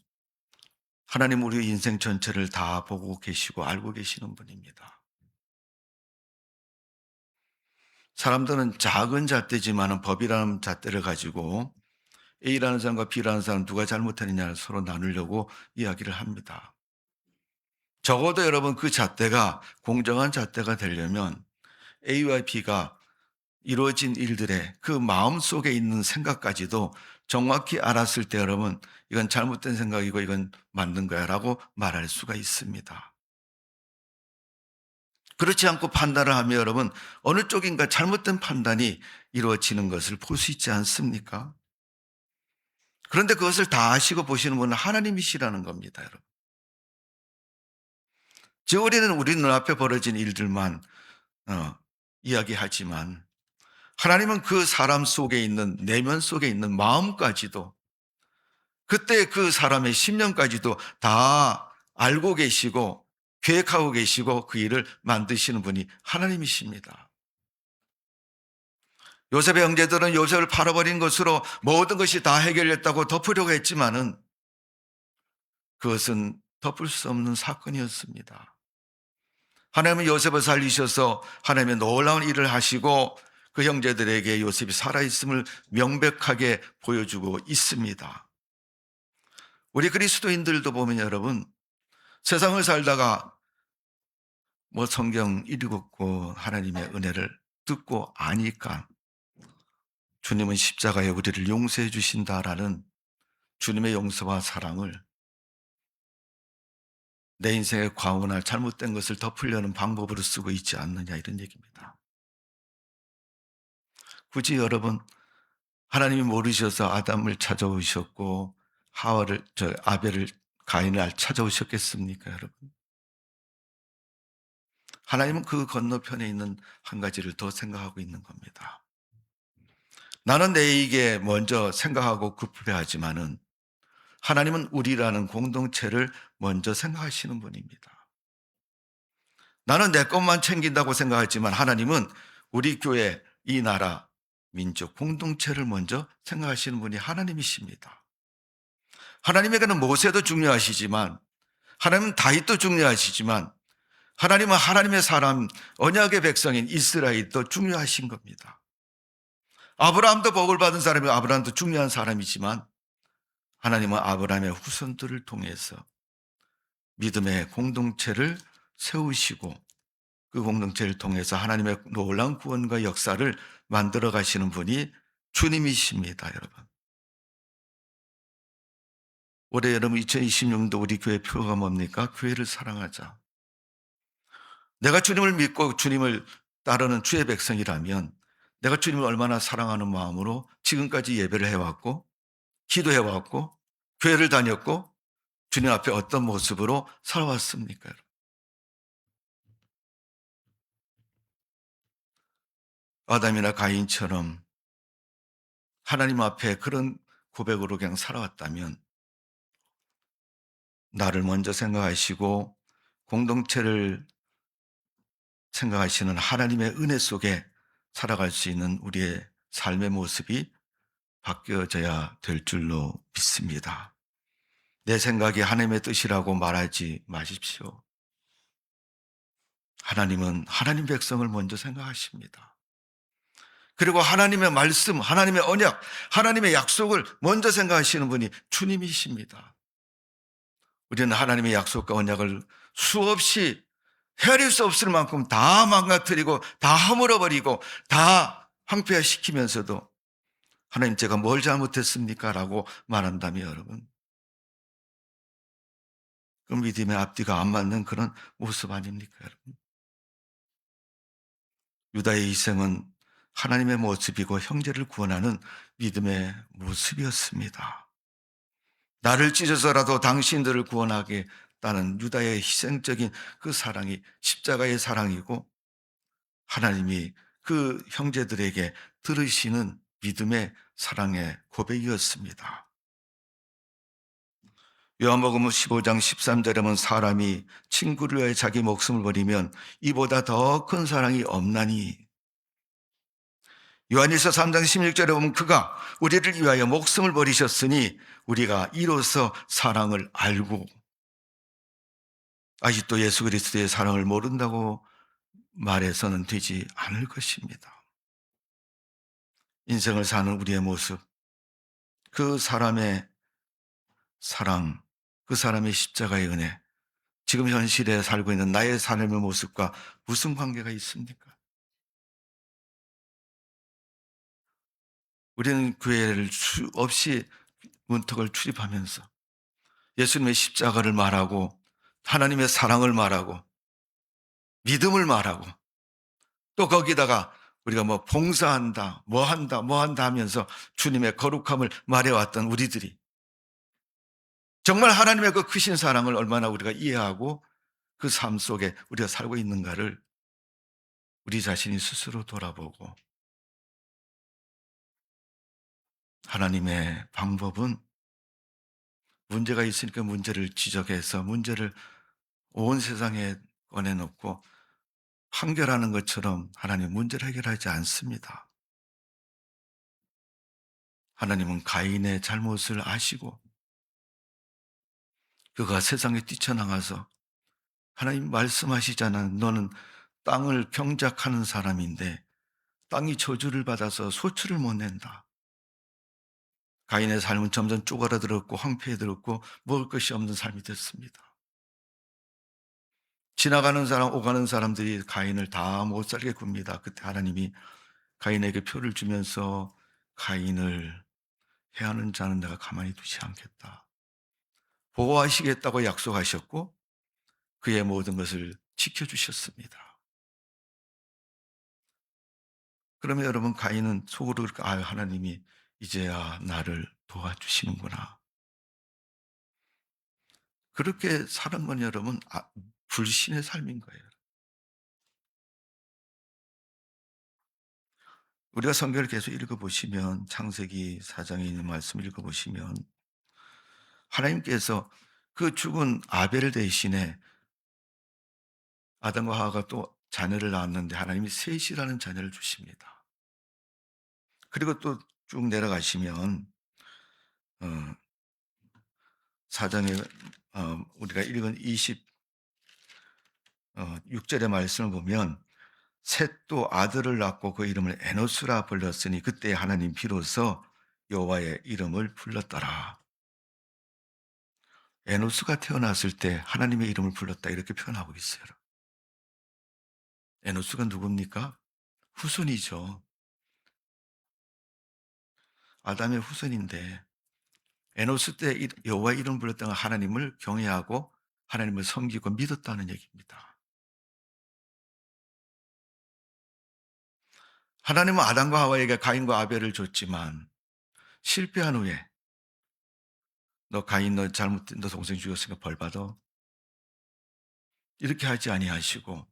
하나님 우리 인생 전체를 다 보고 계시고 알고 계시는 분입니다. 사람들은 작은 잣대지만은 법이라는 잣대를 가지고 A라는 사람과 B라는 사람 누가 잘못했느냐를 서로 나누려고 이야기를 합니다. 적어도 여러분 그 잣대가 공정한 잣대가 되려면 A와 B가 이루어진 일들의 그 마음속에 있는 생각까지도 정확히 알았을 때 여러분 이건 잘못된 생각이고 이건 맞는 거야라고 말할 수가 있습니다. 그렇지 않고 판단을 하면 여러분 어느 쪽인가 잘못된 판단이 이루어지는 것을 볼 수 있지 않습니까? 그런데 그것을 다 아시고 보시는 분은 하나님이시라는 겁니다, 여러분. 즉 우리는 우리 눈앞에 벌어진 일들만 이야기하지만 하나님은 그 사람 속에 있는 내면 속에 있는 마음까지도 그때 그 사람의 심령까지도 다 알고 계시고 계획하고 계시고 그 일을 만드시는 분이 하나님이십니다. 요셉의 형제들은 요셉을 팔아버린 것으로 모든 것이 다 해결됐다고 덮으려고 했지만은 그것은 덮을 수 없는 사건이었습니다. 하나님은 요셉을 살리셔서 하나님의 놀라운 일을 하시고 그 형제들에게 요셉이 살아있음을 명백하게 보여주고 있습니다. 우리 그리스도인들도 보면 여러분 세상을 살다가 뭐 성경 읽었고 하나님의 은혜를 듣고 아니까 주님은 십자가에 우리를 용서해 주신다라는 주님의 용서와 사랑을 내 인생의 과오나 잘못된 것을 덮으려는 방법으로 쓰고 있지 않느냐 이런 얘기입니다. 굳이 여러분 하나님이 모르셔서 아담을 찾아오셨고 하와를 아벨을 가인을 찾아오셨겠습니까 여러분? 하나님은 그 건너편에 있는 한 가지를 더 생각하고 있는 겁니다. 나는 내에게 먼저 생각하고 급급해하지만은 하나님은 우리라는 공동체를 먼저 생각하시는 분입니다. 나는 내 것만 챙긴다고 생각하지만 하나님은 우리 교회, 이 나라, 민족, 공동체를 먼저 생각하시는 분이 하나님이십니다. 하나님에게는 모세도 중요하시지만 하나님은 다윗도 중요하시지만 하나님은 하나님의 사람, 언약의 백성인 이스라엘도 중요하신 겁니다. 아브라함도 복을 받은 사람이 아브라함도 중요한 사람이지만 하나님은 아브라함의 후손들을 통해서 믿음의 공동체를 세우시고 그 공동체를 통해서 하나님의 놀라운 구원과 역사를 만들어 가시는 분이 주님이십니다, 여러분. 올해 여러분 2026년도 우리 교회 표가 뭡니까? 교회를 사랑하자. 내가 주님을 믿고 주님을 따르는 주의 백성이라면 내가 주님을 얼마나 사랑하는 마음으로 지금까지 예배를 해왔고 기도해왔고 교회를 다녔고 주님 앞에 어떤 모습으로 살아왔습니까? 아담이나 가인처럼 하나님 앞에 그런 고백으로 그냥 살아왔다면 나를 먼저 생각하시고 공동체를 생각하시는 하나님의 은혜 속에 살아갈 수 있는 우리의 삶의 모습이 바뀌어져야 될 줄로 믿습니다. 내 생각이 하나님의 뜻이라고 말하지 마십시오. 하나님은 하나님 백성을 먼저 생각하십니다. 그리고 하나님의 말씀, 하나님의 언약, 하나님의 약속을 먼저 생각하시는 분이 주님이십니다. 우리는 하나님의 약속과 언약을 수없이 헤아릴 수 없을 만큼 다 망가뜨리고 다 허물어버리고 다 황폐화시키면서도 하나님 제가 뭘 잘못했습니까? 라고 말한다면 여러분 그 믿음의 앞뒤가 안 맞는 그런 모습 아닙니까 여러분? 유다의 희생은 하나님의 모습이고 형제를 구원하는 믿음의 모습이었습니다. 나를 찢어서라도 당신들을 구원하겠다는 유다의 희생적인 그 사랑이 십자가의 사랑이고 하나님이 그 형제들에게 들으시는 믿음의 사랑의 고백이었습니다. 요한복음 15장 13절에 보면 사람이 친구를 위하여 자기 목숨을 버리면 이보다 더 큰 사랑이 없나니. 요한일서 3장 16절에 보면 그가 우리를 위하여 목숨을 버리셨으니 우리가 이로써 사랑을 알고, 아직도 예수 그리스도의 사랑을 모른다고 말해서는 되지 않을 것입니다. 인생을 사는 우리의 모습, 그 사람의 사랑, 그 사람의 십자가의 은혜, 지금 현실에 살고 있는 나의 삶의 모습과 무슨 관계가 있습니까? 우리는 교회를 수없이 문턱을 출입하면서 예수님의 십자가를 말하고 하나님의 사랑을 말하고 믿음을 말하고 또 거기다가 우리가 뭐 봉사한다, 뭐 한다, 뭐 한다 하면서 주님의 거룩함을 말해왔던 우리들이 정말 하나님의 그 크신 사랑을 얼마나 우리가 이해하고 그 삶 속에 우리가 살고 있는가를 우리 자신이 스스로 돌아보고, 하나님의 방법은 문제가 있으니까 문제를 지적해서 문제를 온 세상에 꺼내놓고 판결하는 것처럼 하나님 문제를 해결하지 않습니다. 하나님은 가인의 잘못을 아시고 그가 세상에 뛰쳐나가서 하나님 말씀하시잖아. 너는 땅을 경작하는 사람인데 땅이 저주를 받아서 소출을 못 낸다. 가인의 삶은 점점 쪼그라들었고 황폐해들었고 먹을 것이 없는 삶이 됐습니다. 지나가는 사람, 오가는 사람들이 가인을 다 못 살게 굽니다. 그때 하나님이 가인에게 표를 주면서 가인을 해하는 자는 내가 가만히 두지 않겠다. 보호하시겠다고 약속하셨고 그의 모든 것을 지켜주셨습니다. 그러면 여러분 가인은 속으로 그렇게 하나님이 이제야 나를 도와주시는구나. 그렇게 사는 건 여러분 불신의 삶인 거예요. 우리가 성경을 계속 읽어보시면 창세기 4장에 있는 말씀을 읽어보시면 하나님께서 그 죽은 아벨 대신에 아담과 하와가 또 자녀를 낳았는데 하나님이 셋이라는 자녀를 주십니다. 그리고 또 쭉 내려가시면 4장에 우리가 읽은 26절의 말씀을 보면 셋도 아들을 낳고 그 이름을 에노스라 불렀으니 그때 하나님 비로소 여호와의 이름을 불렀더라. 에노스가 태어났을 때 하나님의 이름을 불렀다 이렇게 표현하고 있어요. 에노스가 누굽니까? 후손이죠. 아담의 후손인데 에노스 때 여호와의 이름을 불렀다는 하나님을 경외하고 하나님을 섬기고 믿었다는 얘기입니다. 하나님은 아담과 하와에게 가인과 아벨을 줬지만 실패한 후에 너 가인 너 동생 죽였으니까 벌 받아. 이렇게 하지 아니하시고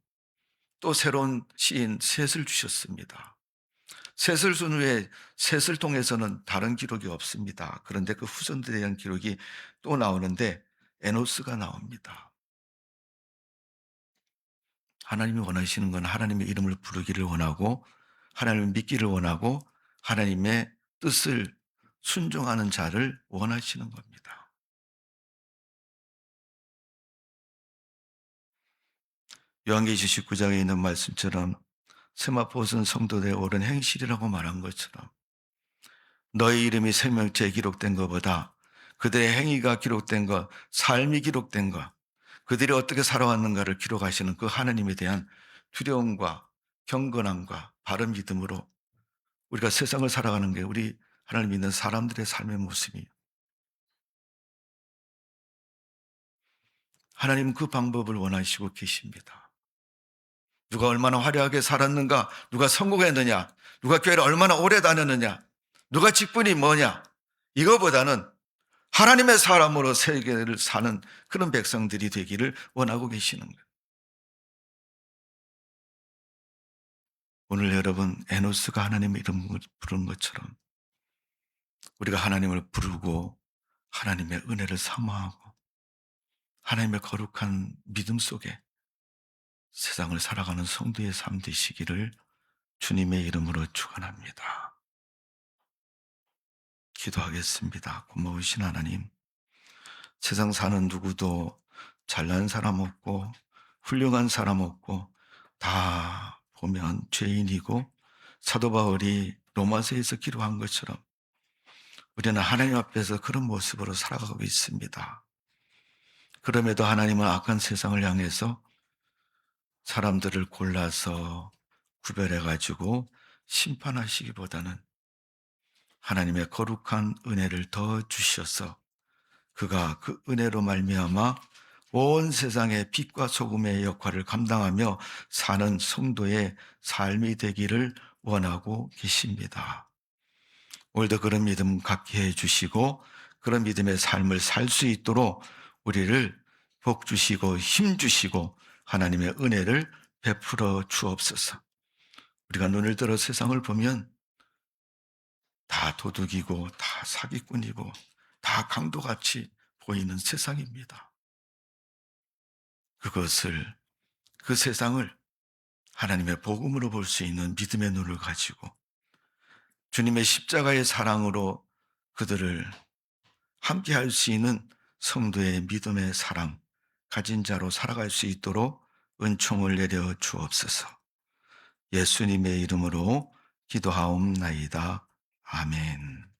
또 새로운 시인 셋을 주셨습니다. 셋을 준 후에 셋을 통해서는 다른 기록이 없습니다. 그런데 그 후손들에 대한 기록이 또 나오는데 에노스가 나옵니다. 하나님이 원하시는 건 하나님의 이름을 부르기를 원하고 하나님을 믿기를 원하고 하나님의 뜻을 순종하는 자를 원하시는 겁니다. 요한계시 19장에 있는 말씀처럼 세마포스는 성도들의 옳은 행실이라고 말한 것처럼 너의 이름이 생명체에 기록된 것보다 그들의 행위가 기록된 것, 삶이 기록된 것, 그들이 어떻게 살아왔는가를 기록하시는 그 하나님에 대한 두려움과 경건함과 바른 믿음으로 우리가 세상을 살아가는 게 우리 하나님 믿는 사람들의 삶의 모습이, 하나님 그 방법을 원하시고 계십니다. 누가 얼마나 화려하게 살았는가, 누가 성공했느냐, 누가 교회를 얼마나 오래 다녔느냐, 누가 직분이 뭐냐, 이거보다는 하나님의 사람으로 세계를 사는 그런 백성들이 되기를 원하고 계시는 거예요. 오늘 여러분 에노스가 하나님의 이름을 부른 것처럼 우리가 하나님을 부르고 하나님의 은혜를 사모하고 하나님의 거룩한 믿음 속에 세상을 살아가는 성도의 삶 되시기를 주님의 이름으로 축원합니다. 기도하겠습니다. 고마우신 하나님, 세상 사는 누구도 잘난 사람 없고 훌륭한 사람 없고 다 보면 죄인이고 사도 바울이 로마서에서 기록한 것처럼 우리는 하나님 앞에서 그런 모습으로 살아가고 있습니다. 그럼에도 하나님은 악한 세상을 향해서 사람들을 골라서 구별해가지고 심판하시기보다는 하나님의 거룩한 은혜를 더 주셔서 그가 그 은혜로 말미암아 온 세상의 빛과 소금의 역할을 감당하며 사는 성도의 삶이 되기를 원하고 계십니다. 오늘도 그런 믿음 갖게 해주시고 그런 믿음의 삶을 살 수 있도록 우리를 복 주시고 힘 주시고 하나님의 은혜를 베풀어 주옵소서. 우리가 눈을 들어 세상을 보면 다 도둑이고 다 사기꾼이고 다 강도같이 보이는 세상입니다. 그것을, 그 세상을 하나님의 복음으로 볼 수 있는 믿음의 눈을 가지고 주님의 십자가의 사랑으로 그들을 함께 할 수 있는 성도의 믿음의 사랑 가진 자로 살아갈 수 있도록 은총을 내려 주옵소서. 예수님의 이름으로 기도하옵나이다. 아멘.